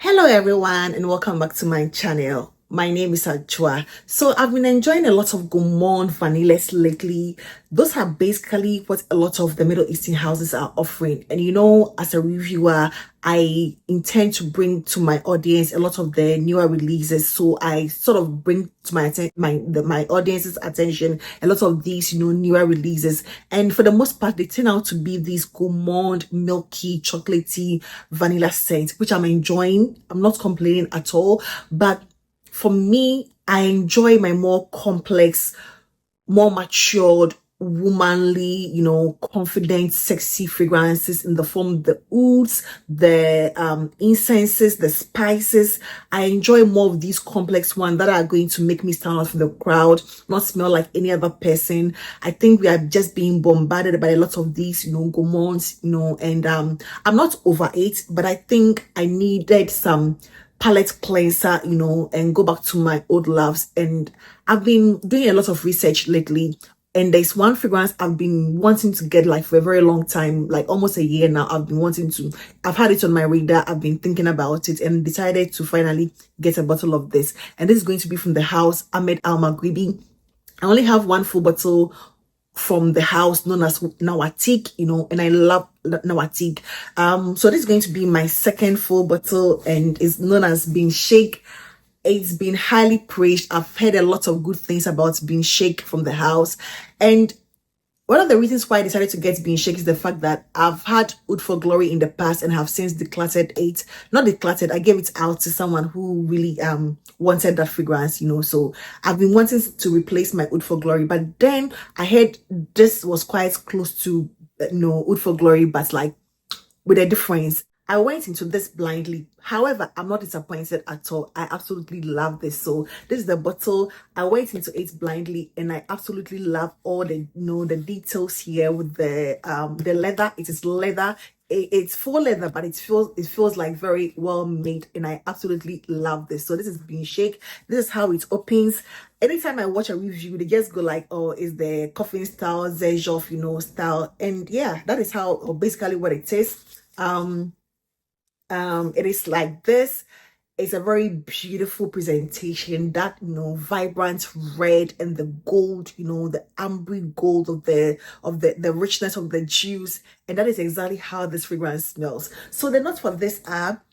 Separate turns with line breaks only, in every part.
Hello everyone and welcome back to my channel. My name is Ajwa. So I've been enjoying a lot of gourmand vanillas lately. Those are basically what a lot of the Middle Eastern houses are offering. And as a reviewer, I intend to bring to my audience a lot of the newer releases. So I sort of bring to my audience's attention a lot of these newer releases. And for the most part, they turn out to be these gourmand, milky, chocolatey vanilla scents, which I'm enjoying. I'm not complaining at all, but for me, I enjoy my more complex, more matured, womanly, confident, sexy fragrances in the form of the ouds, the incenses, the spices. I enjoy more of these complex ones that are going to make me stand out from the crowd, not smell like any other person. I think we are just being bombarded by a lot of these, gourmands, and I'm not over it, but I think I needed some palette cleanser, and go back to my old loves. And I've been doing a lot of research lately. And there's one fragrance I've been wanting to get like for a very long time, like almost a year now. I've had it on my radar. I've been thinking about it and decided to finally get a bottle of this. And this is going to be from the house Ahmed Al Maghribi. I only have one full bottle from the house known as Nawatik, and I love Nawatik. So this is going to be my second full bottle and is known as being Sheik. It's been highly praised. I've heard a lot of good things about being Sheik from the house. And one of the reasons why I decided to get being Sheik is the fact that I've had Oud for Glory in the past and have since decluttered it. Not decluttered, I gave it out to someone who really wanted that fragrance, So I've been wanting to replace my Oud for Glory, but then I heard this was quite close to Oud for Glory, but like with a difference. I went into this blindly. However, I'm not disappointed at all. I absolutely love this. So this is the bottle. I went into it blindly and I absolutely love all the the details here with the leather. It is leather. It's full leather, but it feels like very well made, and I absolutely love this. So this is being Sheik. This is how it opens. Anytime I watch a review, they just go like, oh, is the coffin style, Zezhof, style. And yeah, that is how, or basically what it is. It is like this. It's a very beautiful presentation, that vibrant red and the gold, the amber gold of the richness of the juice, and that is exactly how this fragrance smells. So the notes for this are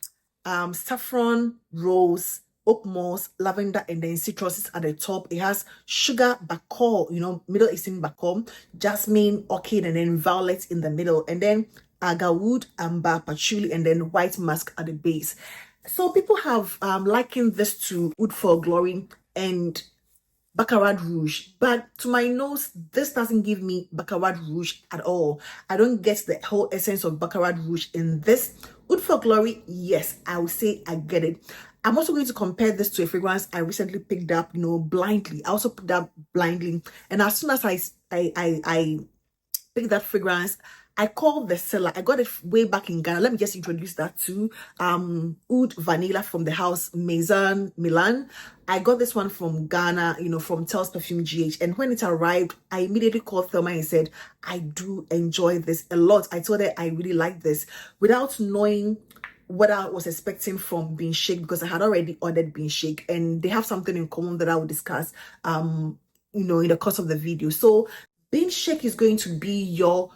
saffron, rose, oak moss, lavender, and then citruses at the top. It has sugar, bakor, Middle Eastern bakor, jasmine, orchid, and then violet in the middle, and then agarwood, amber, patchouli, and then white musk at the base. So people have likened this to Oud for Glory and Baccarat Rouge, but to my nose, this doesn't give me Baccarat Rouge at all. I don't get the whole essence of Baccarat Rouge in this. Oud for Glory, yes, I would say I get it. I'm also going to compare this to a fragrance I recently picked up, blindly. I also picked up blindly, and as soon as I picked that fragrance, I called the seller. I got it way back in Ghana. Let me just introduce that to Oud Vanilla from the house Maison Milan. I got this one from Ghana, from Tel's Perfume GH. And when it arrived, I immediately called Thelma and said, I do enjoy this a lot. I told her I really like this without knowing what I was expecting from Being Sheik, because I had already ordered Being Sheik and they have something in common that I will discuss in the course of the video. So Being Sheik is going to be your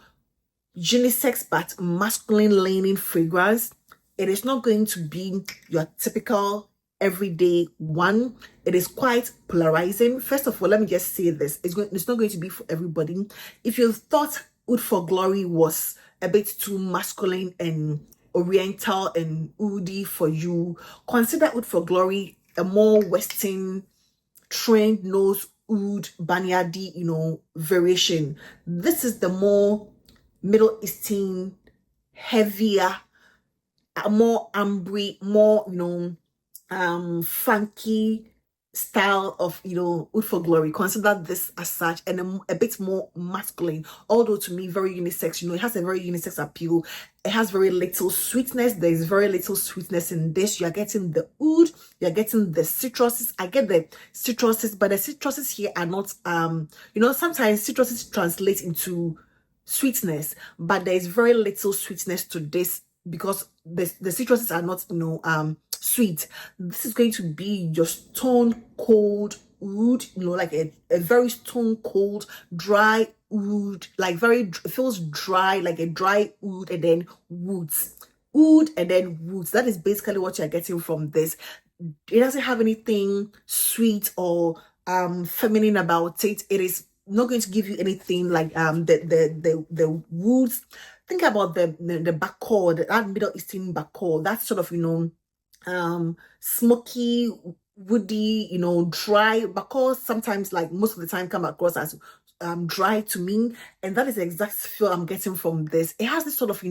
unisex but masculine leaning fragrance. It is not going to be your typical everyday one. It is quite polarizing. First of all, let me just say this. It's not going to be for everybody. If you thought Oud for Glory was a bit too masculine and oriental and oody for you, consider Oud for Glory a more western trained nose oud banyadi variation. This is the more Middle Eastern, heavier, more ambery, more funky style of Oud for Glory. Consider this as such, and a bit more masculine, although to me very unisex. It has a very unisex appeal. It has very little sweetness. There is very little sweetness in this. You are getting the oud, you're getting the citruses. I get the citruses, but the citruses here are not sometimes citruses translate into sweetness, but there is very little sweetness to this because the citruses are not sweet. This is going to be your stone cold oud, like a very stone cold, dry oud, like it feels dry, like a dry oud, and then woods. Oud and then woods. That is basically what you're getting from this. It doesn't have anything sweet or feminine about it. It is not going to give you anything like the woods. Think about the bakor, that Middle Eastern bakor, that sort of smoky, woody, dry bakor. Sometimes, like most of the time, come across as dry to me, and that is the exact feel I'm getting from this. It has this sort of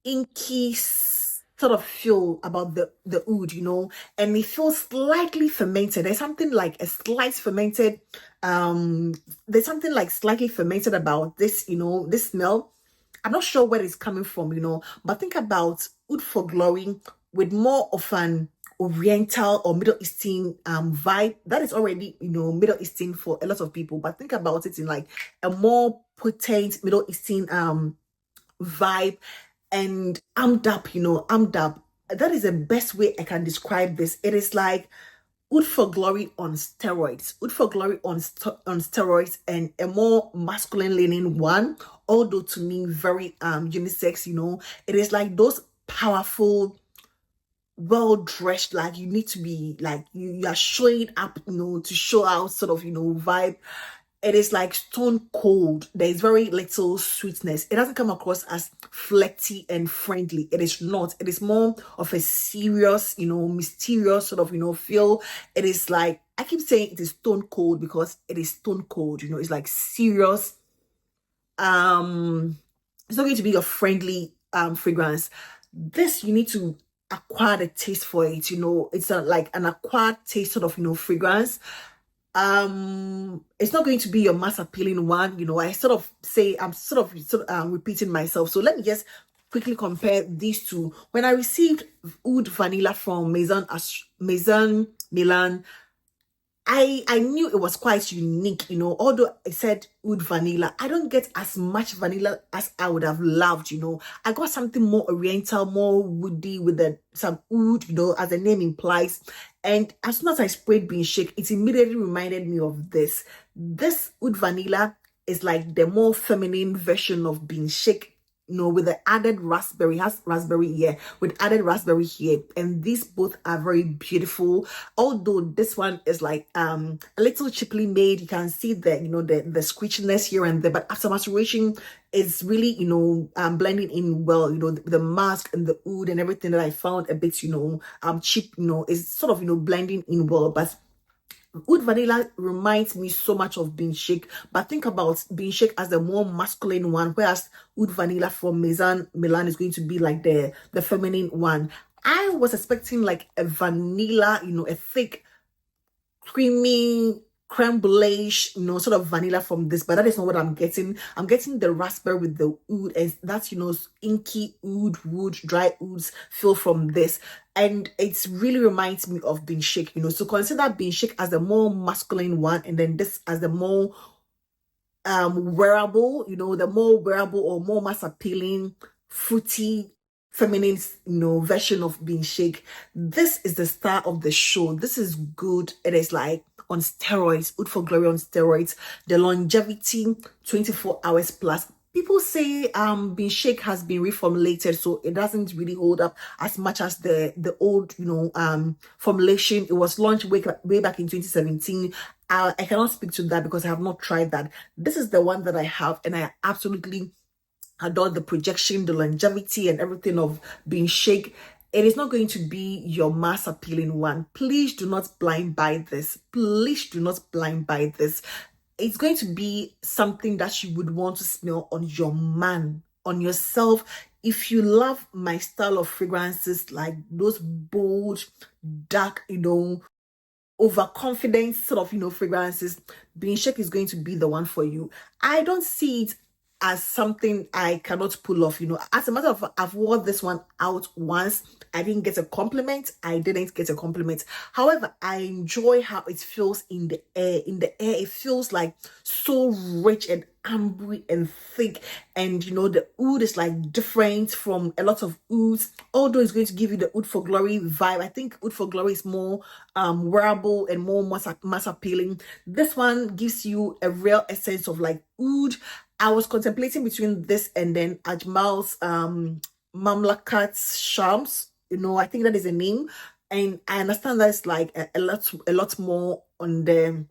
inky sort of feel about the oud, and it feels slightly fermented. There's something like a slight fermented, there's something like slightly fermented about this, this smell. I'm not sure where it's coming from, but think about oud for glory with more of an Oriental or Middle Eastern vibe. That is already, Middle Eastern for a lot of people, but think about it in like a more potent Middle Eastern vibe. And amped up, amped up. That is the best way I can describe this. It is like oud for glory on steroids. Oud for glory on steroids, and a more masculine leaning one. Although to me very unisex, it is like those powerful, well dressed, like you need to be like you are showing up, to show out sort of vibe. It is like stone cold. There is very little sweetness. It doesn't come across as flirty and friendly. It is not. It is more of a serious, mysterious sort of, feel. It is like, I keep saying it is stone cold because it is stone cold. It's like serious. It's not going to be your friendly fragrance. This, you need to acquire the taste for it. It's like an acquired taste sort of, fragrance. It's not going to be your mass appealing one. I sort of say I'm sort of repeating myself. So let me just quickly compare these two. When I received oud vanilla from Maison Milan, I knew it was quite unique, although I said oud vanilla, I don't get as much vanilla as I would have loved, I got something more oriental, more woody with some oud, as the name implies. And as soon as I sprayed Being Sheik, it immediately reminded me of this. This oud vanilla is like the more feminine version of Being Sheik, with the added raspberry, with added raspberry here. And these both are very beautiful. Although this one is like a little cheaply made. You can see the the screechiness here and there, but after maturation, it's really blending in well. The mask and the oud and everything that I found a bit cheap. Is sort of blending in well, but oud vanilla reminds me so much of Being Sheik, but think about Being Sheik as the more masculine one, whereas oud vanilla from Maison Milan is going to be like the feminine one. I was expecting like a vanilla, a thick, creamy, creme brulee, sort of vanilla from this, but that is not what I'm getting. I'm getting the raspberry with the oud, and that's inky oud, wood, dry ouds feel from this, and it really reminds me of Being Sheik. So consider Being Sheik as the more masculine one, and then this as the more wearable, the more wearable or more mass appealing, fruity, feminine, version of Being Sheik. This is the star of the show. This is good. It is like on steroids, oud for glory on steroids. The longevity, 24 hours plus. People say Being Sheik has been reformulated, so it doesn't really hold up as much as the old formulation. It was launched way back in 2017. I cannot speak to that because I have not tried that. This is the one that I have, and I absolutely adore the projection, the longevity, and everything of Being Sheik. It is not going to be your mass appealing one. Please do not blind buy this. Please do not blind buy this. It's going to be something that you would want to smell on your man, on yourself. If you love my style of fragrances, like those bold, dark, overconfident sort of, fragrances, Being Sheik is going to be the one for you. I don't see it as something I cannot pull off. As a matter of fact, I've worn this one out once. I didn't get a compliment. I didn't get a compliment. However, I enjoy how it feels in the air. In the air, it feels like so rich and ambery and thick, and the oud is like different from a lot of ouds, although it's going to give you the oud for glory vibe. I think oud for glory is more wearable and more mass appealing. This one gives you a real essence of like oud. I was contemplating between this and then Ajmal's Mamlakat's Shams. I think that is a name, and I understand that it's like a lot more on the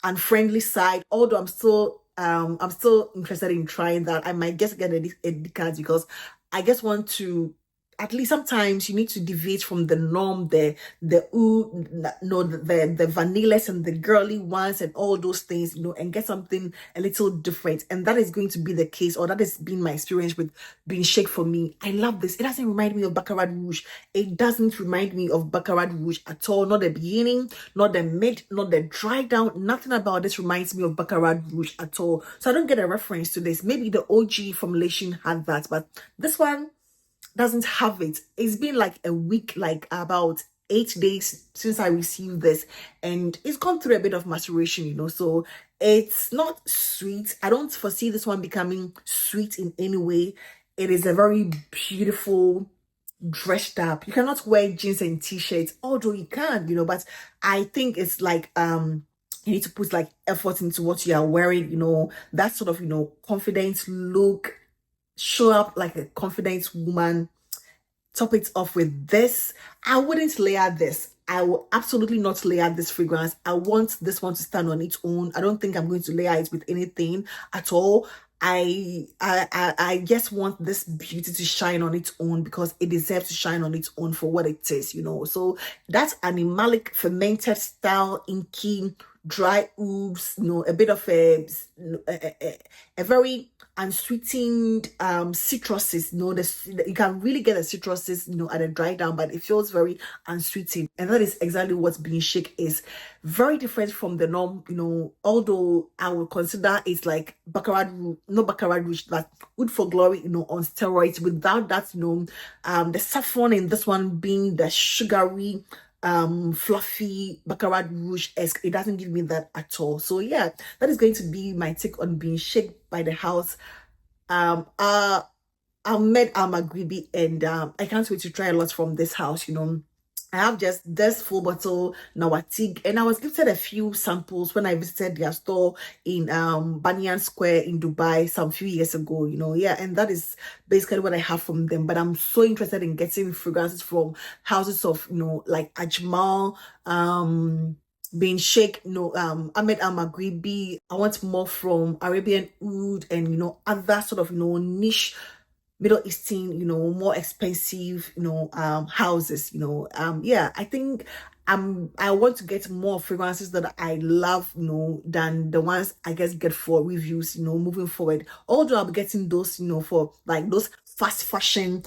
unfriendly side. Although I'm still interested in trying that. I might just get a card because I just want to. At least sometimes you need to deviate from the norm, the ooh, no, the vanillas and the girly ones and all those things, and get something a little different. And that is going to be the case, or that has been my experience with being Sheik for me. I love this. It doesn't remind me of Baccarat Rouge. It doesn't remind me of Baccarat Rouge at all. Not the beginning, not the mid, not the dry down. Nothing about this reminds me of Baccarat Rouge at all. So I don't get a reference to this. Maybe the OG formulation had that, but this one doesn't have it. It's been like a week, like about 8 days since I received this, and it's gone through a bit of maturation, so it's not sweet. I don't foresee this one becoming sweet in any way. It is a very beautiful, dressed up. You cannot wear jeans and t-shirts, although you can, but I think it's like you need to put like effort into what you are wearing, that sort of confident look. Show up like a confident woman. Top it off with this. I wouldn't layer this. I will absolutely not layer this fragrance. I want this one to stand on its own. I don't think I'm going to layer it with anything at all. I just want this beauty to shine on its own because it deserves to shine on its own for what it is, So that's animalic, fermented style, inky, dry oops, a bit of a very unsweetened citruses. You can really get a citruses, at a dry down, but it feels very unsweetened, and that is exactly what being Sheik is. Very different from the norm, although I would consider it's like Baccarat Rouge, not Baccarat Rouge, but oud for glory, on steroids, without that, the saffron in this one being the sugary, fluffy Baccarat Rouge-esque. It doesn't give me that at all. So yeah, that is going to be my take on being Sheik by the house. Ahmed Al Maghribi, and I can't wait to try a lot from this house. I have just this full bottle Nawatig, and I was gifted a few samples when I visited their store in Banyan Square in Dubai some few years ago, yeah, and that is basically what I have from them. But I'm so interested in getting fragrances from houses of like Ajmal, being Sheik, Ahmed Al Maghribi. I want more from Arabian Oud and other sort of niche Middle Eastern, more expensive, houses, yeah, I think I want to get more fragrances that I love, than the ones I guess get for reviews, moving forward. Although I'll be getting those, for like those fast fashion,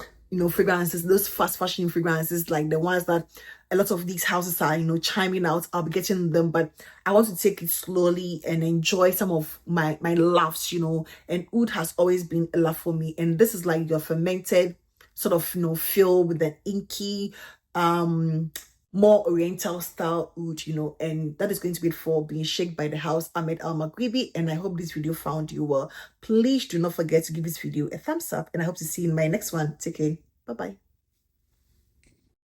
fragrances, those fast fashion fragrances, like the ones that a lot of these houses are, chiming out. I'll be getting them, but I want to take it slowly and enjoy some of my loves, and oud has always been a love for me. And this is like your fermented sort of, feel with an inky, more oriental style oud, and that is going to be it for being Sheik by the house, Ahmed Al Maghribi. And I hope this video found you well. Please do not forget to give this video a thumbs up, and I hope to see you in my next one. Take care. Bye bye.